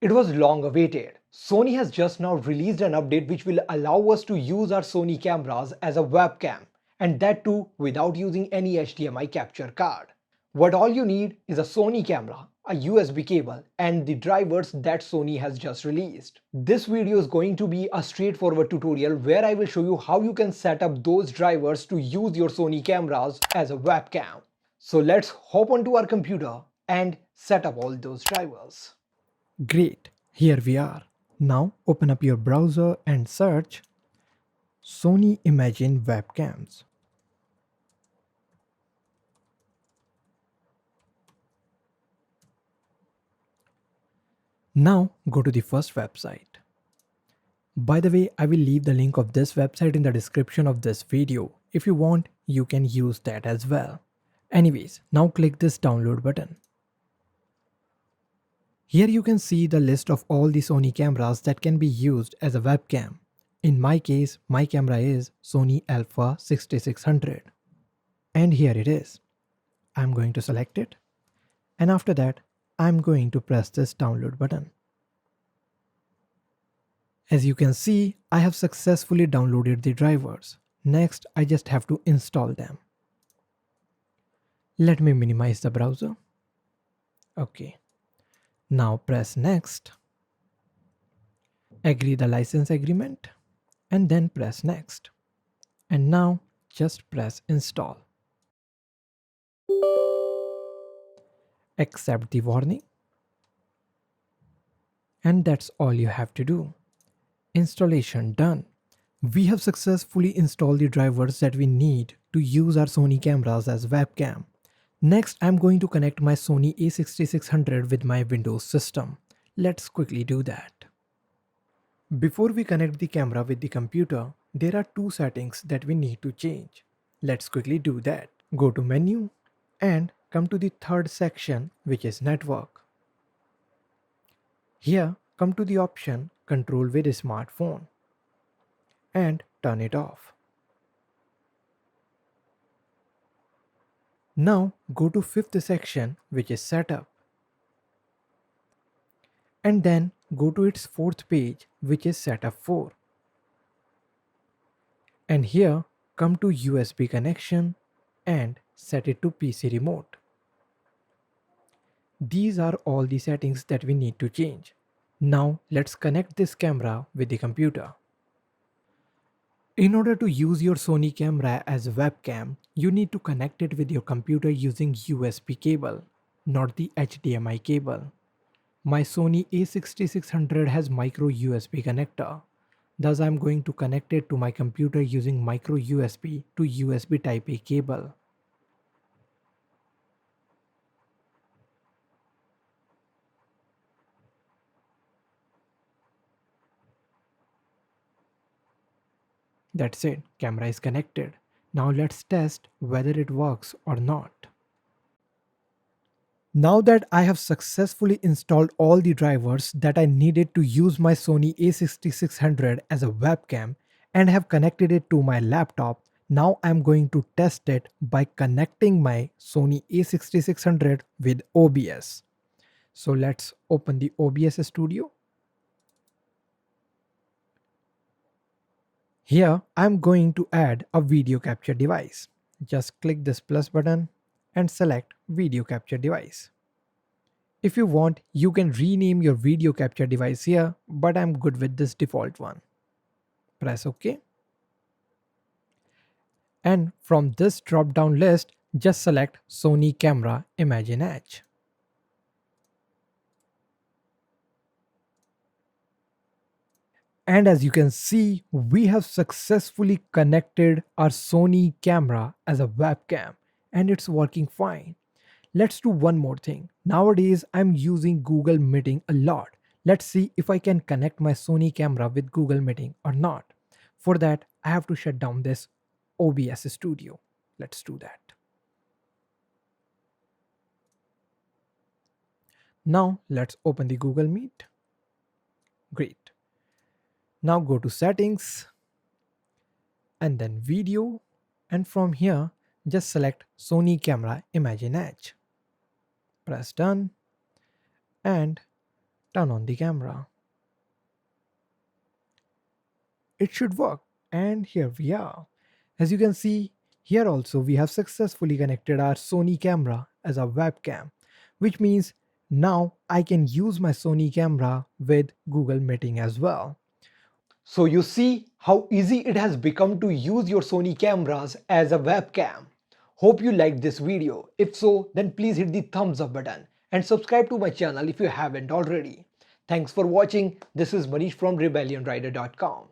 It was long awaited. Sony has just now released an update which will allow us to use our Sony cameras as a webcam, and that too without using any HDMI capture card. What all you need is a Sony camera, a USB cable, and the drivers that Sony has just released. This video is going to be a straightforward tutorial where I will show you how you can set up those drivers to use your Sony cameras as a webcam. So let's hop onto our computer and set up all those drivers. Great, here we are. Now open up your browser and search Sony Imagine Webcams. Now go to the first website. By the way, I will leave the link of this website in the description of this video. If you want, you can use that as well. Anyways, now click this download button. Here you can see the list of all the Sony cameras that can be used as a webcam. In my case, my camera is Sony Alpha 6600. And here it is. I'm going to select it. And after that, I'm going to press this download button. As you can see, I have successfully downloaded the drivers. Next, I just have to install them. Let me minimize the browser. Okay. Now press next. Agree the license agreement and then press next. And now just press install. Accept the warning. And that's all you have to do. Installation done. We have successfully installed the drivers that we need to use our Sony cameras as webcam. Next, I'm going to connect my Sony a6600 with my Windows system. Let's quickly do that. Before we connect the camera with the computer, there are two settings that we need to change. Let's quickly do that. Go to menu and come to the third section, which is network. Here, come to the option control with a smartphone and turn it off. Now go to fifth section, which is setup, and then go to its fourth page, which is setup 4. And here come to USB connection and set it to PC remote. These are all the settings that we need to change. Now let's connect this camera with the computer. In order to use your Sony camera as a webcam, you need to connect it with your computer using USB cable, not the HDMI cable. My Sony a6600 has micro USB connector. Thus I'm going to connect it to my computer using micro USB to USB Type A cable. That's it, camera is connected. Now let's test whether it works or not. Now that I have successfully installed all the drivers that I needed to use my Sony a6600 as a webcam and have connected it to my laptop, now I'm going to test it by connecting my Sony a6600 with OBS. So let's open the OBS Studio. Here I'm going to add a video capture device. Just click this plus button and select video capture device. If you want, you can rename your video capture device here, but I'm good with this default one. Press OK. And from this drop down list, just select Sony Camera Imagine Edge. And as you can see, we have successfully connected our Sony camera as a webcam and it's working fine. Let's do one more thing. Nowadays, I'm using Google Meeting a lot. Let's see if I can connect my Sony camera with Google Meeting or not. For that, I have to shut down this OBS Studio. Let's do that. Now, let's open the Google Meet. Great. Now go to settings and then video, and from here just select Sony Camera Imagine Edge. Press done and turn on the camera. It should work, and here we are. As you can see, here also we have successfully connected our Sony camera as a webcam, which means now I can use my Sony camera with Google Meeting as well. So you see how easy it has become to use your Sony cameras as a webcam. Hope you liked this video. If so, then please hit the thumbs up button and subscribe to my channel if you haven't already. Thanks for watching. This is Manish from rebellionrider.com.